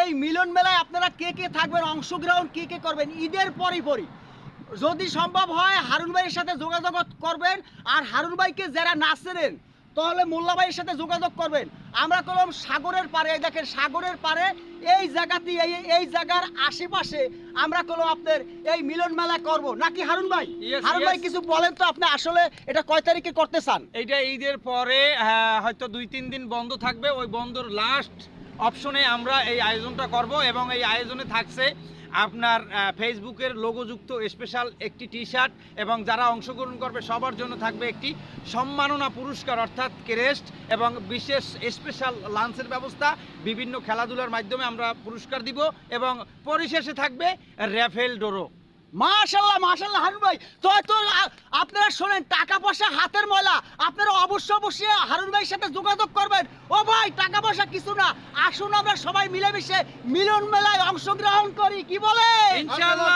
এই মিলন মেলায় আপনারা কে কে থাকবেন, অংশগ্রহণ কে কে করবেন ঈদের পরই যদি সম্ভব হয় হারুন ভাইয়ের সাথে যোগাযোগ করবেন। আর হারুন ভাইকে যারা না চেনেন তাহলে মোল্লা ভাইয়ের সাথে যোগাযোগ করবেন। আমরা কলম সাগরের পারে, এই দেখেন সাগরের পারে এই জায়গাতে এই জায়গার আশেপাশে আমরা কলম আপনার এই মিলন মেলা করব নাকি হারুন ভাই? হারুন ভাই কিছু বলেন তো, আপনি আসলে এটা কয় তারিখে করতে চান? এইটা ঈদের পরে হয়তো 2-3 দিন বন্ধ থাকবে, ওই বন্ধর লাস্ট অপশনে আমরা এই আয়োজনটা করব এবং এই আয়োজনে থাকছে আপনার ফেসবুকের লোগোযুক্ত স্পেশাল একটি টি শার্ট এবং যারা অংশগ্রহণ করবে সবার জন্য থাকবে একটি সম্মাননা পুরস্কার অর্থাৎ ক্রেস্ট এবং বিশেষ স্পেশাল লাঞ্চের ব্যবস্থা। বিভিন্ন খেলাধুলার মাধ্যমে আমরা পুরস্কার দিব এবং পরিশেষে থাকবে র্যাফেল ডোরো। মাশাআল্লাহ মাশাআল্লাহ হারুন ভাই, তো আপনারা শোনেন টাকা পয়সা হাতের ময়লা, আপনারা অবশ্যই হারুন ভাইয়ের সাথে যোগাযোগ করবেন। ও ভাই টাকা পয়সা কিছু না, আসুন আমরা সবাই মিলেমিশে মিলন মেলায় অংশগ্রহণ করি, কি বলে? ইনশাআল্লাহ।